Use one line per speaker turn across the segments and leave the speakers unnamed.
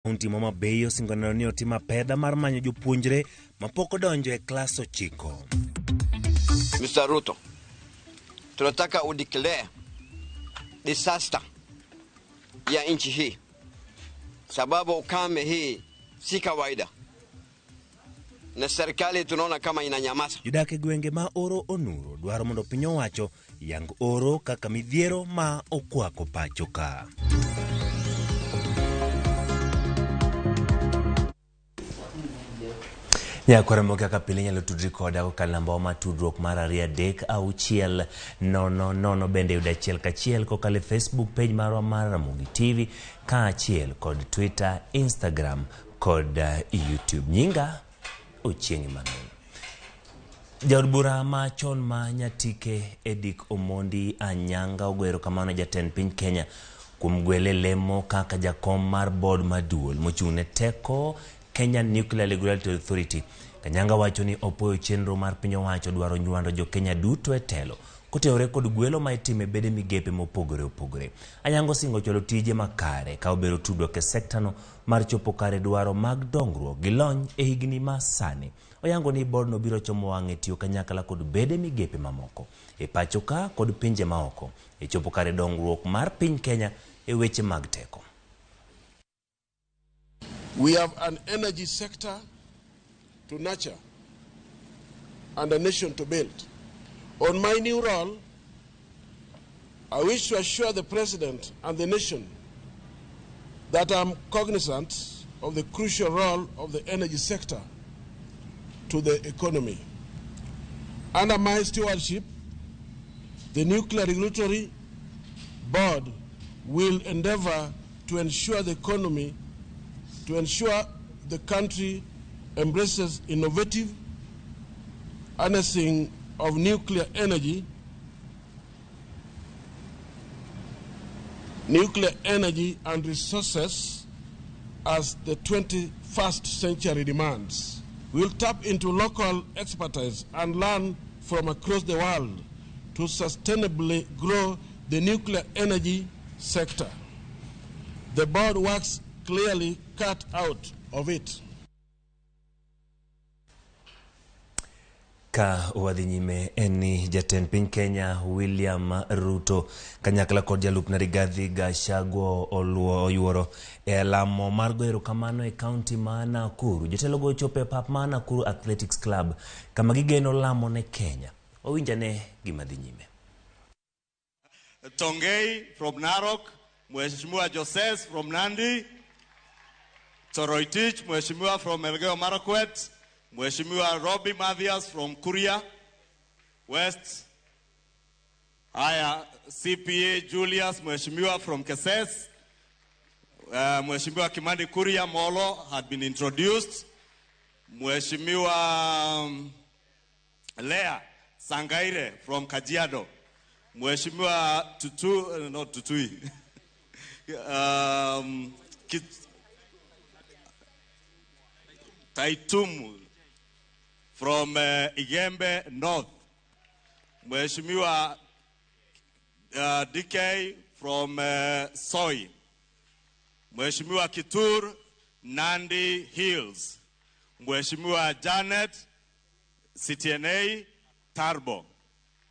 Kaunti ma Homabay osingano ni otima pedha mar manyo jopuonjre mapok odonjo e klas 9.
Mr. Ruto, tunataka udeclare disaster ya nchi hii, sababu ukame hii si kawaida na serikali tunaona kama inanyamaza.
Jodak e gwenge ma oro onuro dwaro mondo piny owacho yang oro kaka midhiero ma okwako pacho ka. Ya koremo kaka pile nyalo tudri koda ko kalamba ma tudruok mar 2-6-000 bende yuda achiel kachiel ko kale Facebook page marwa mar RAMOGI TV ka achiel kod Twitter, Instagram kod YouTube. Nyinga Ochieng' Emmanuel. Jaod bura machon ma Nyatike Edik Omondi Anyanga ogwero kamano jatend piny Kenya kuom gwele lemo kaka jakom mar board maduol mochung'ne teko Kenya Nuclear Regulatory Authority. Kanyanga wacho ni opoyo chenro mar piny owacho dwaro nywando jo Kenya duto e telo koteore kod gwelo ma itime bede migepe mopogore opogore. Anyango singo cholo tije makare ka obero tudruok e sektano mar chopo kare dwaro mag dongruok gi lony e higni ma sani. Oyango ni board no biro chomo wang'e tiyo kanyakla kod bede migepe mamoko e pacho ka kod pinje maoko e chopo kare dongruok mar piny Kenya e weche mag teko.
We have an energy sector to nurture and a nation to build. On my new role, I wish to assure the President and the nation that I'm cognizant of the crucial role of the energy sector to the economy. Under my stewardship, the Nuclear Regulatory Board will endeavor to ensure the country embraces innovative harnessing of nuclear energy and resources as the 21st century demands. We'll tap into local expertise and learn from across the world to sustainably grow the nuclear energy sector. The board works clearly cut out of it.
Ka wadhi nyime eni jatend piny Kenya William Ruto kanyakla kod jalup na Rigathi Gachagua oyuoro e lamo mar goero kamano e kaunti ma Nakuru. Jotelo go chope pap ma Nakuru Athletics Club kama gigeno lamo ne Kenya. Owinjane gima dhi nyime.
Tongei from Narok, Mheshimiwa Joses from Nandi, Toroitich, Mheshimiwa from Elgeyo Marakwet, Mheshimiwa Robbie Mathias from Kuria West, CPA Julius Mheshimiwa from Keses, Mheshimiwa Kimandi Kuria Molo had been introduced, Mheshimiwa Lea Sangaire from Kajiado, Mheshimiwa Tutui, Taitumu from Igembe North, Mheshimiwa DK from Soi, Mheshimiwa Kitur Nandi Hills, Mheshimiwa Janet CTNA Tarbo,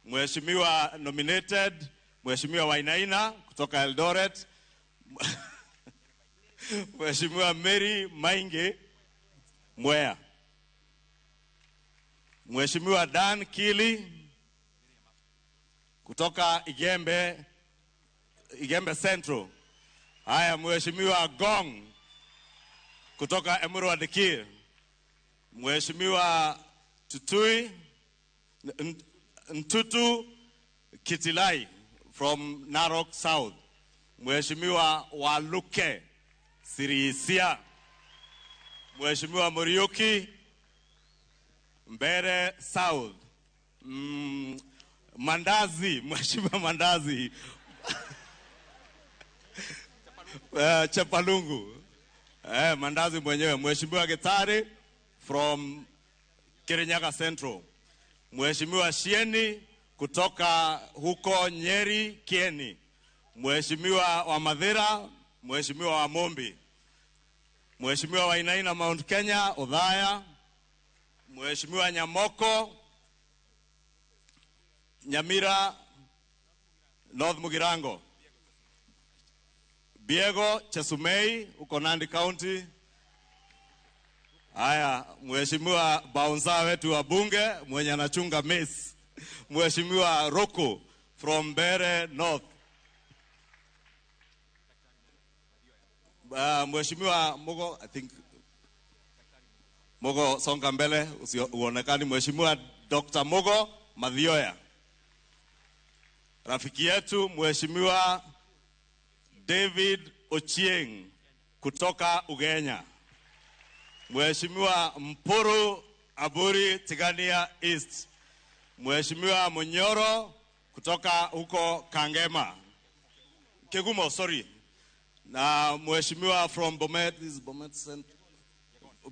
Mheshimiwa nominated Mheshimiwa Wainaina kutoka Eldoret, Mheshimiwa Mary Mainge Mwea, Mheshimiwa Dan Kili kutoka Igembe Central. Haya, Mheshimiwa Gong kutoka Emurua Dikir, Mheshimiwa Ntutu Kitilai from Narok South, Mheshimiwa Waluke Sirisia, Mheshimiwa Muriuki Mbere South, Mandazi, Mheshimiwa Mandazi Chepalungu, Mandazi mwenyewe, Mheshimiwa Getari from Kirinyaga Central, Mheshimiwa Shieni kutoka huko Nyeri Kieni, Mheshimiwa Wamadhira, Mheshimiwa Wamombi, Mheshimiwa Wainaina Mount Kenya, Othaya, Mheshimiwa Nyamoko, Nyamira, North Mugirango, Biego, Chesumei, uko Nandi County. Haya, Mheshimiwa Baunza wetu wa bunge, mwenye anachunga mess. Mheshimiwa Roko from Bere North. Mheshimiwa Mogo, I think Mogo songa mbele uonekani. Mheshimiwa Dr. Mogo Mathioya. Rafiki yetu Mheshimiwa David Ochieng kutoka Ugenya. Mheshimiwa Mpuru Aburi Tigania East. Mheshimiwa Munyoro kutoka huko Kangema. Kegumo, sorry. Na Mheshimiwa from Bomet, this is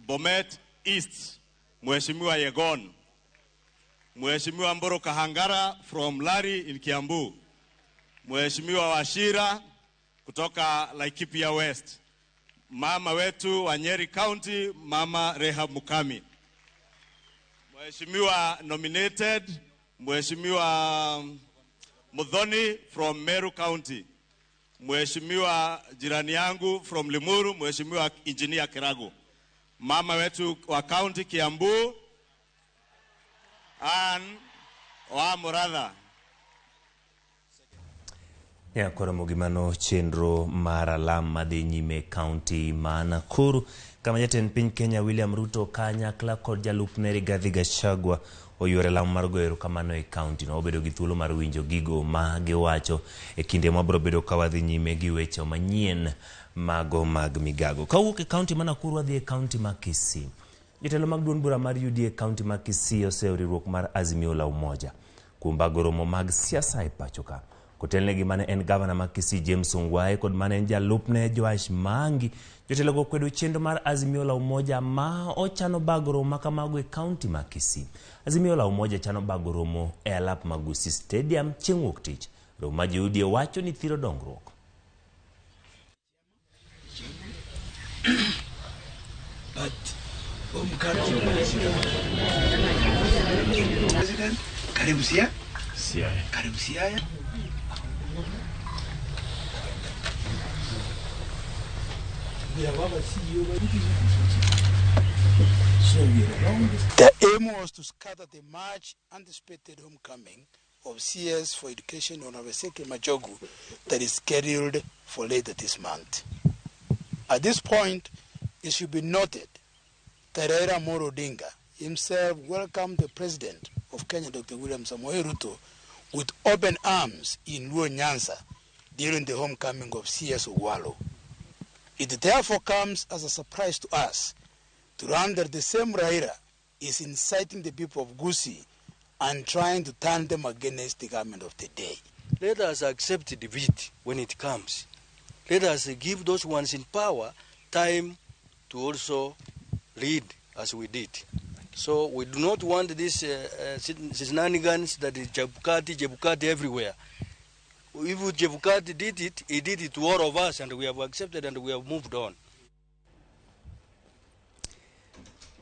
Bomet East. Mheshimiwa Yegon. Mheshimiwa Mboro Kahangara from Lari in Kiambu. Mheshimiwa Washira kutoka Laikipia West. Mama wetu wa Nyeri County, Mama Rehab Mukami. Mheshimiwa nominated, Mheshimiwa Mudhoni from Meru County. Mheshimiwa jirani yangu from Limuru, Mheshimiwa Engineer Kirago. Mama wetu wa County Kiambu, and wa Muradha.
Ya kora mugimano chenro maralam madhi nyime county ma Nakuru. Kama jatend piny Kenya William Ruto kanyakla kod jalupne Rigathi Gachagua oyore lam mar goyo erokamano e county no. Obedo gi thuolo mar winjo gigo ma giwacho e kinde mabiro bedo ka wadhi nyime gi weche manyien mago mag Migago. Kawuok e county ma Nakuru wadhi e county ma Kisii. Jotelo mag duond bura mar UDA county ma Kisii osewriwruok mar Azimio la Umoja kuom bago romo mag siasa e pacho ka. Kotelnegi mane en gavana ma Kisii James Ongwae kod mane en jalupne Joash Mangi. Jotelo go kwedo chenro mar Azimio la Umoja ma ochano bago romo makamago e county ma Kisii. Azimio la Umoja chano bago romo e alap Magusi Stadium chieng' wuok tich. Romo ma UDA wacho ni thiro dongruok.
President, karibu Siaya. Karibu Siaya. The aim was to scatter the much anticipated homecoming of CS for Education on Obaseki Majogu that is scheduled for later this month. At this point, it should be noted that Raila Amolo Odinga himself welcomed the President of Kenya, Dr. William Samoei Ruto, with open arms in Luo Nyanza during the homecoming of CS Owalo. It therefore comes as a surprise to us to learn that the same Raila is inciting the people of Gusii and trying to turn them against the government of the day.
Let us accept defeat when it comes. Let us give those ones in power time to also lead as we did. So we do not want this shenanigans that is Jebukati everywhere. If Jebukati did it, he did it to all of us, and we have accepted and we have moved on.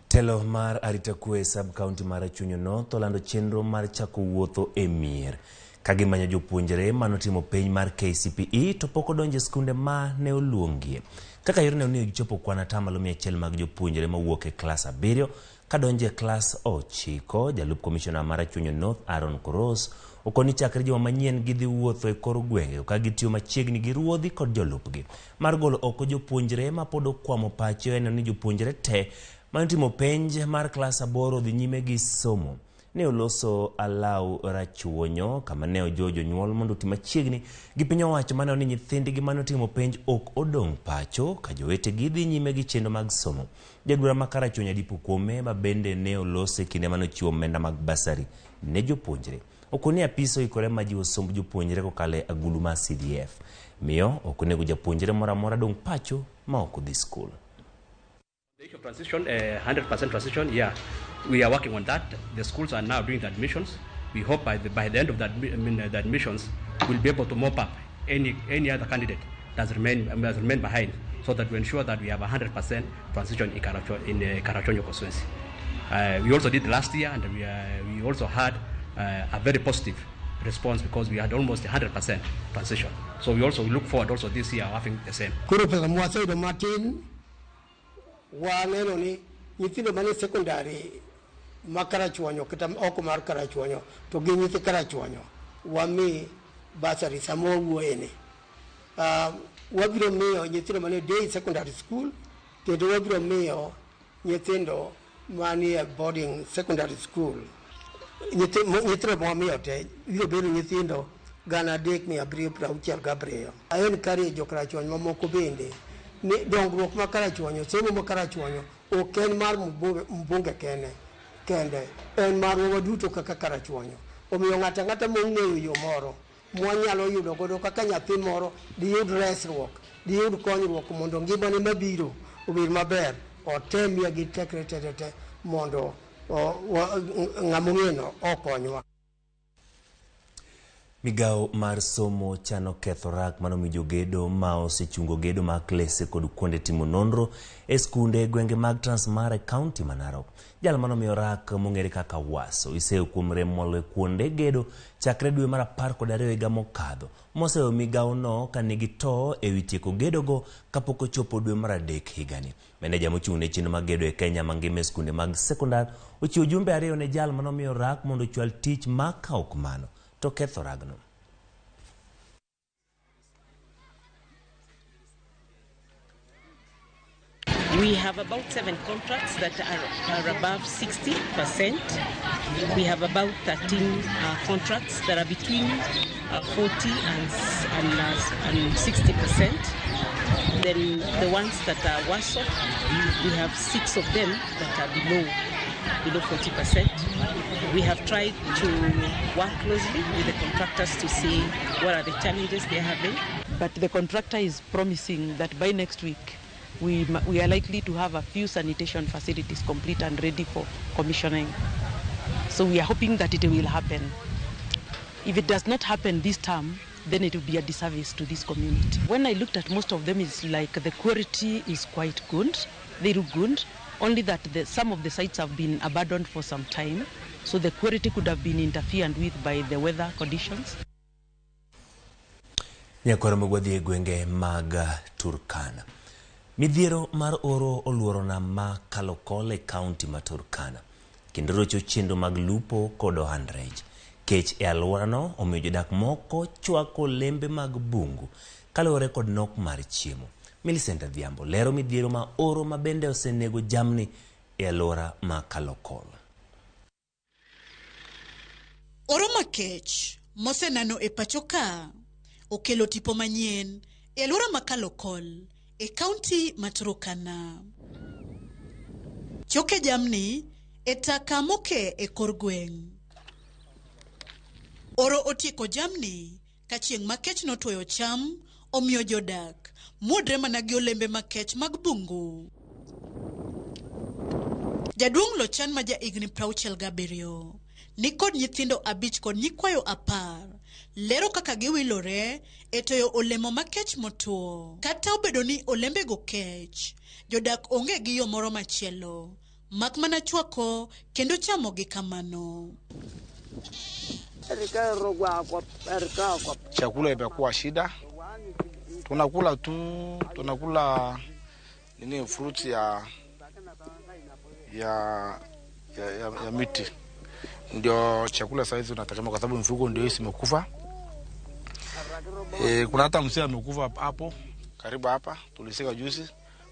Telo mar arita kwe sub-county mar Chunyo North olando chenro mar chako wuotho e mier. Kagi manyo jopuonjre manotimo penj mar KCPE to poko donje skunde ma ne oluongie. Kaka yorne uniyo gichopo kwana tamalo 100 mag jopuonjre mawuok e klas 7 kadonje klas 9. Jalup Commissioner mar Chunyo North Aaron Koros okoni chakre joma manyien gidhi wuotho e kor gwenge ka gitiyo machiegni gi ruodhi kod jolupgi. Mar golo oko jopuonjre ma pod okwamo pacho en ni jopuonjre te manotimo penj mar klas 8 dhi nyime gi somo. Ne oloso alau rachuonyo kama ne ojojo nyuol mondo ti machiegni gi piny owacho mane ni nyithindgi manotimo penj ok odong' pacho ka jowetegi dhi nyime gi chenro mag somo. Jadwara makarachuonyo Dipo Kuome ma bende ne olose kinde manochiwo omenda mag basari ne jopuonjre. Okoni apiso ikore majiwo somb jopuonjre kokale agulu ma CDF. Miyo okonego japuonjre moramora dong' pacho ma ok odhi skul.
The issue of transition, 100% transition, yeah, we are working on that. The schools are now doing the admissions. We hope by the end of the admissions, we'll be able to mop up any other candidate that's remained behind so that we ensure that we have 100% transition in Karachonyo constituency. We also did last year, and we also had a very positive response because we had almost 100% transition. So we also look forward also this year having the same.
Secondary makarachuanyo kita oko mar karachuanyo to ginyite karachuanyo wami basari samo wuene wabiro miyo nyithindo mane day secondary school kendo wabiro miyo nyithindo manie boarding secondary school nyithindo mamiyo te biro bedo nyithindo 3,760 ayen kari jokrachuanyo mamoko bende ni dongruok ma karachuanyo somo ma karachuanyo oken mar mbunge kende en mar waduto kaka karachuanyo omiyo ng'ata mong'eyo yo moro mwanyalo yudo godo kaka nyathi moro diyud resruok diyud konyruok mondo ngimane mabiro obed maber otemia gi tekre tete mondo ng'among'eno okonywa.
Migago mar somo chano ketho rak manomiyo jogedo ma osechungo gedo mag klese kod kuonde timo nonro e skunde gwenge mag Transmara County ma Narok. Jal manomiyo rak mong'ere kaka Waso iseyo kuom rem molo e kuonde gedo chakre dwe mar 12 higa mokadho. Moseyo migago no kanigi to e wi tieko gedo go kapok ochopo dwe mar 3 higani. Meneja mochung' ne chenro mag gedo e Kenya mangima e skunde mag sekondar ochiwo jumbe 2 ne jal manomiyo rak mondo ochwal tich ma ka ok mano to ketho ragno.
We have about 7 contracts that are above 60%. We have about 13 contracts that are between 40 and 60%. Then the ones that are worse off, we have 6 of them that are below 40%. We have tried to work closely with the contractors to see what are the challenges they're having.
But the contractor is promising that by next week, we are likely to have a few sanitation facilities complete and ready for commissioning. So we are hoping that it will happen. If it does not happen this term, then it will be a disservice to this community. When I looked at most of them, it's like the quality is quite good. They look good, only that some of the sites have been abandoned for some time, so the quality could have been interfered with by the weather conditions.
Nyakoro mogwadhi e gwenge mag Turkana. Midhiero mar oro oluoro na ma kalokole county ma Turkana. Kendo rocho chenro mag lupo kod ohand rech. Kech e alworano omiyo jodak moko chwako lembe mag bungu kaluwore kod nok mar chiemo. Millicent Adhiambo lero midhiero ma oro ma bende osenego jamni e alwora ma kalokol.
Oro makech mosenano e pachoka okelo tipo manyien e alwora ma kalokol e kaunti ma Turkana. Choke jamni e taka moke e kor gweng'. Oro otieko jamni ka chieng' makech notweyo cham omiyo jodak muodre mana gi olembe makech mag bungu. Jaduong' Lochan ma ja higni 67 ni kod nyithindo 5 kod nyikwayo 10 lero kaka giwilore e toyo olemo makech motuo. Kata obedo ni olembe go kech, jodak onge gi yo moro machielo mak mana chwako kendo chamo gi kamano.
Chakula imekuwa shida. Tunakula nini fruits ya miti. Ndio chakula saizi tunategemea kwa sababu mifugo ndio imekufa. Kuna hata msee amekufa hapo karibu hapa, tulisika juzi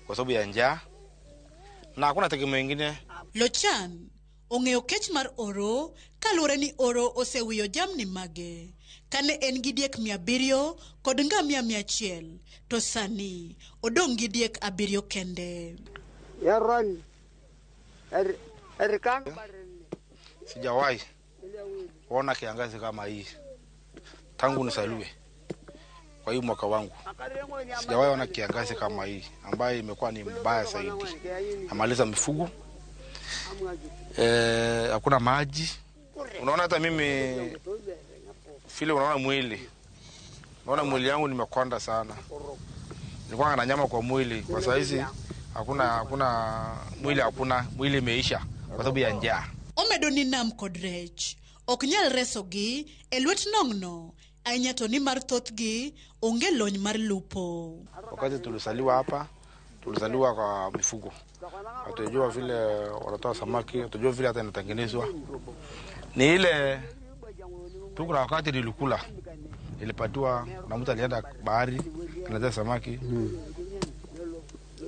kwa sababu ya njaa. Na hakuna tegemeo lingine.
Lochan ong'eyo kech mar oro kaluwore ni oro osewiyo jamni mage kane en gi diek 700 kod ngamia 100 to sani odong' gi diek 7 kende.
Sijawahi kuona kiangazi kama hii tangu nisaliwe. Kwa hii mwaka wangu sijawahi ona kiangazi kama hii ambayo imekuwa ni mbaya zaidi. Amaliza mifugo. Hakuna maji. Unaona hata mimi vile unaona mwili yangu nimekonda sana. nilikuwa na nyama kwa mwili. Kwa sasa hizi hakuna mwili imeisha kwa sababu ya njaa.
Omedoni nam kod rech ok nyal resogi e lwet nong'no ahinya to ni mar thothgi onge lony mar lupo.
Wakati tulisaliwa hapa, tulisaliwa kwa mifugo. Hatujua vile wanatoa samaki, hatujua vile hata inatengenezwa. Ni ile tukuna wakati nilikula, ilipatiwa na mtu alienda bahari anatoa samaki.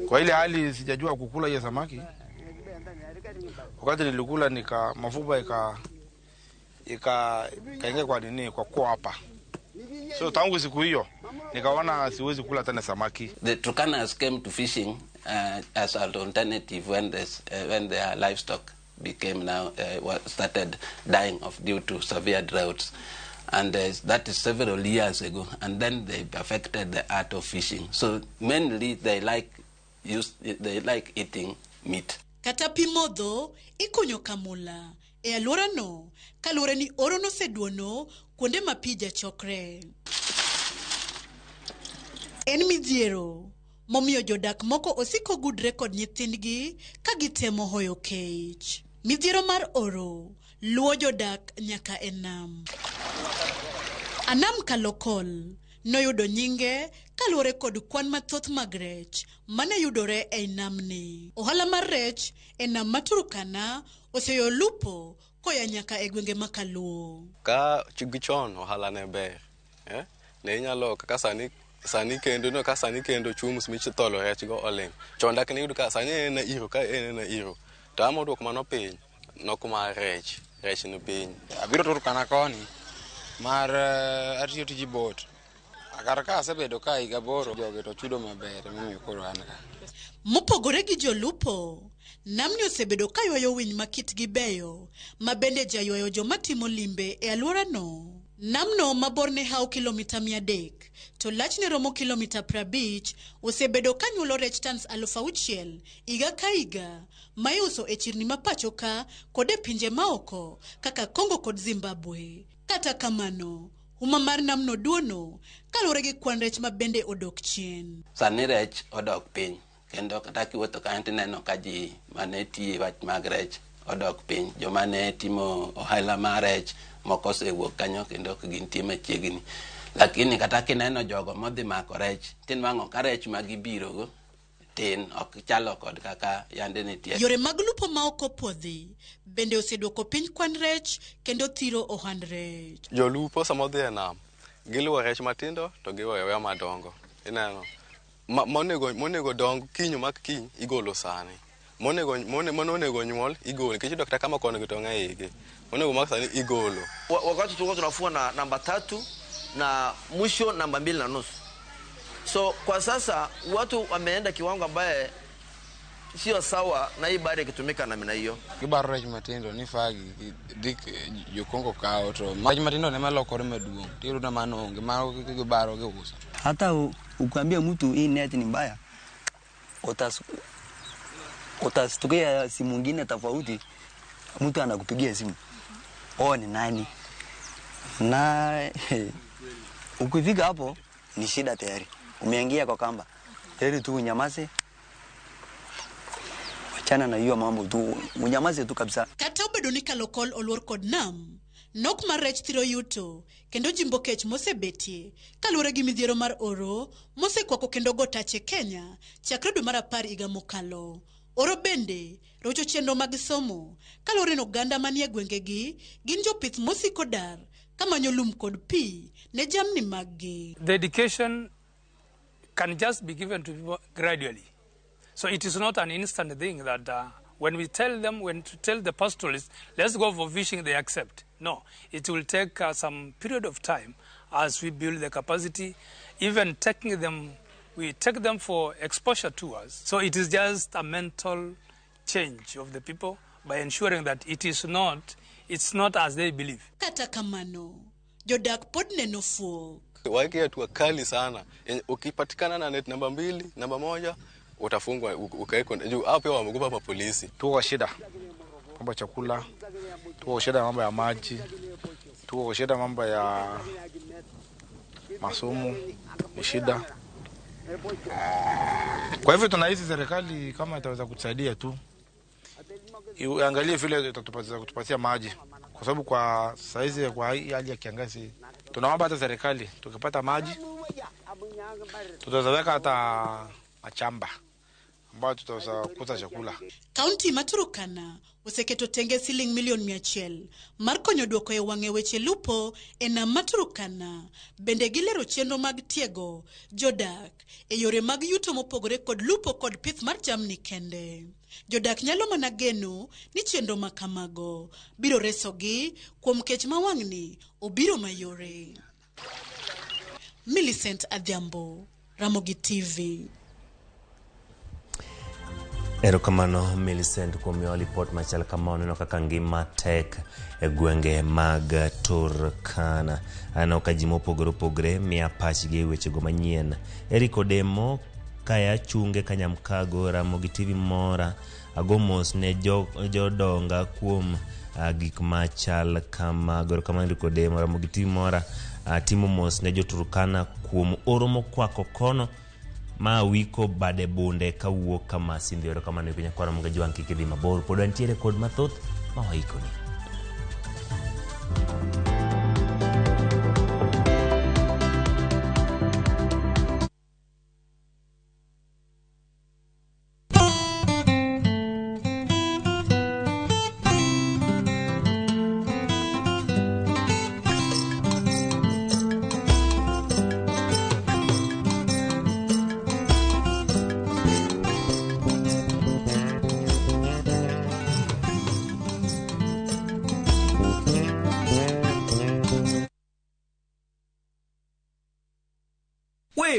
Kwa ile hali sijajua kukula hiyo samaki. Wakati nilikula mafupa ikaingia kwa nini kwa kwa hapa. So tangu siku hiyo nikaona siwezi kula tena samaki.
The Turkanas came to fishing as an alternative when their livestock became started dying due to severe droughts, and that is several years ago. And then they perfected the art of fishing. So mainly they like eating meat.
Kata pi modho ikunyo kamula e alwora no kalure ni oro no seduono kuonde ma pi jachokre. En midhiero momiyo jodak moko osiko gudre kod nyithindgi ka gitemo hoyo kech. Midhiero mar oro luwo jodak nyaka e nam. Anam Kalokol noyudo nyinge kaluwore kod kwan mathoth mag rech mane yudore e namni. Ohala mar rech e nam ma Turkana oseyo lupo koya nyaka e gwenge makaluo.
Ka chigichon ohala ne ber, ne inyalo kaka sani kendo no ka sani kendo chumus michi tolo rech go oleng. Chonda kini yudo ka sani na iro ka na iro. To amodo kuma no piny, no kuma rech no piny.
Abiro Turkana koni mar atiyo tiji bot. Akaraka asebedo ka higa boro joge to chudo maber mimi koro an ka.
Mopogore gi jolupo, namni osebedo ka ywayo winy makitgi beyo, ma bende jaywayo joma timo limbe e alwora no. Namno maborne hao kilomita 300 to lachne romo kilomita 50 osebedo ka nyuolo rech tons 6,000 iga ka iga, ma iuso e chirni ma pacho ka kod e pinje maoko kaka Kongo kod Zimbabwe. Kata kamano, uma mar namno duono kalure gi kwan rech ma bende odok chien.
Sani rech odok piny, kendo kata kiwuotho ka neno ka ji mane tiyo wach mag rech odok piny. Joma ne timo ohala mar rech moko osewuok kanyo kendo ok gintie machiegni. Lakini kata kineno jogo modhi mako rech, tin wang'o ka rech ma gibirogo tin ok chalo kod kaka yande nitie.
Yore mag lupo ma ok opwodhi bende oseduoko piny kwan rech kendo thiro ohand rech.
Jolupo samodhi e nam, giluwo rech matindo to giweyo madongo. Ineno, monego dong kinyo mak kiny igolo sani. Monego nyuol igolo, nikech dokta kama kono gitonga igi. Monego mak sani igolo.
Wakati tulikuwa tunafua na namba 3 na mwisho namba 2.5. So kwa sasa watu wameenda kiwango ambaye sio sawa na hii bahari ikitumika namna hiyo.
Kibaro rech matindo ni fagi dik jokongo kao to rech matindo ne malokore maduong'. Tiro na mano onge mano kibaro geuso.
Hata ukiambia mtu hii net ni mbaya, utasikia simu nyingine tofauti, mtu anakupigia simu. Ni nani? Na ukifika hapo ni shida tayari. Umeingia kwa kamba. Tayari tu unyamaze. Wachana na hiyo mambo tu. Unyamaze tu kabisa.
Kata obedo ni Kalokol oluor kod nam, nok mar rech thiro yuto kendo jimbo kech mosebetie kaluwore gi midhiero mar oro mosekwako kendo gotache Kenya chakre dwe mar 10 higa mokalo. Oro bende rocho chenro mag somo kaluwore n'oganda manie gwengegi gin jopith mosiko dar kamanyo lum kod pi ne jamni maggi.
The education can just be given to people gradually. So it is not an instant thing that when to tell the pastoralists, let's go for fishing, they accept. No, it will take some period of time as we build the capacity, even we take them for exposure tours. So it is just a mental change of the people by ensuring that it's not as they believe.
Kata kamano, jodak pod neno fuok.
Waiki hatua kali sana. Ukipatikana na net namba 2, namba 1, utafungwa ukaeko juu hapo wamegopa pa polisi.
Tuko shida. Mambo ya chakula, tuko shida mambo ya maji, tuko shida mambo ya masomo, ni shida. Kwa hivyo tunahisi serikali kama itaweza kutusaidia tu, iangalie vile kutupatia maji, kwa sababu kwa saizi kwa hii hali ya kiangazi tunaomba hata serikali tukipata maji tutaweka hata machamba ambayo tutaweza kukuza chakula.
Kaunti Maturukana oseketo tenge siling milion 100 mar konyo duoko e wang'e weche lupo e nam Maturukana. Bende gilero chenro mag tiego jodak e yore mag yuto mopogore kod lupo kod pith mar jamni kende. Jodak nyalo mana geno ni chenro makamago biro resogi kuom kech mawang'ni obiro mayore. Millicent Adhiambo, Ramogi TV.
Erokamano Millicent kuom miyo lipot machal kama oneno kaka ngima tek e gwenge mag Turkana. Ano ka ji mopogore opogore miya pachgi e wechego manyien. Eriko Demo kaya chunge Kanyamkago, Ramogi TV mora agomos ne jodonga kuom gik machal kama goro kama Eriko Demo. Ramogi TV mora timo mos ne joturkana kuom oro mokwako kono ma wiko bade bunde kawuok kama sindhioro kama ne pinya kwara mga juang kikidhi mabor pod antiere kod mathoth ma waikoni.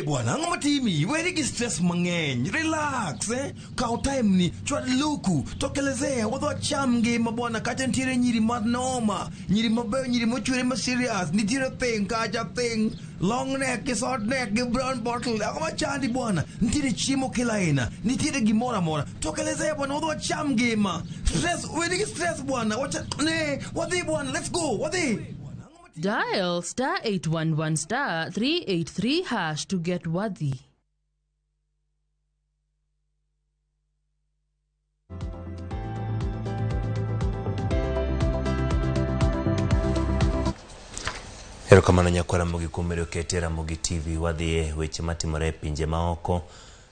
Bwana ngoma timi weri ki stress mangeny relax ka time ni chwad luku tokelezea wadho chamge mabwana kacha ntire nyiri madnoma nyiri mabe nyiri mochwere ma serious nitire thing kacha thing long neck short neck brown bottle ngoma chandi bwana ntire chimo kila ina nitire gimora mora tokelezea bwana wadho chamge ma stress weri ki stress bwana wacha ne wadhi bwana let's go wadhi.
Dial *811 *383# to get Wadhi.
Erokamano nyakwara Ramogi kuom medo kete Ramogi TV. Wadhi weche matimore pinje maoko.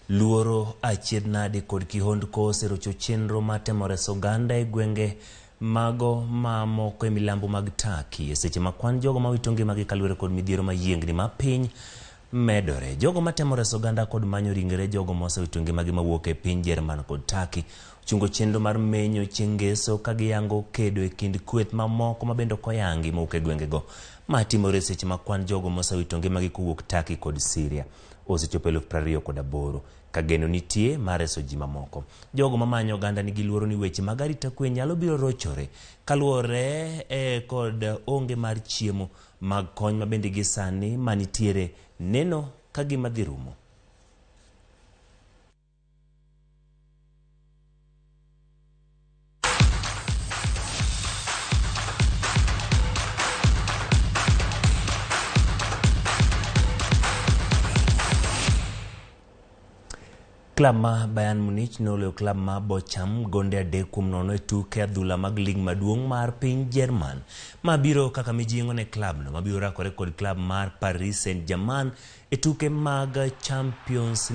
Luoro achiedh nade kod kihondko oserocho chenro matemore soganda e gwenge mago mamoko e milambo mag Turkey e seche makwan jogo mawito ngimagi kaluwore kod midhiero mayiengni ma piny medore. Jogo matemo reso oganda kod manyo ringre jogo mosewito ngimagi mawuok e piny Jerman kod Turkey chungo chenro mar menyo chengeso ka giyango kedo e kind kweth mamoko mabende koyangi mawuok e gwengego matimore seche makwan jogo mosewito ngimagi kowuok Turkey kod Syria osechopo 28,000 kageno nitie mareso ji mamoko. Jogo mamanyo oganda nigi luoro ni weche mag arita kwe nyalo biro rochore kaluwore kod onge mar chiemo mag kony mabende gisani manitiere neno ka gima dhi rumo. Klab ma Bayern Munich noloyo klab ma Bochum gonde 3-0 e tuke adhula mag lig maduong' mar piny Jerman mabiro kaka mijingo ne klab no mabiro rakore kod klab mar Paris Saint-Germain e tuke mag Champions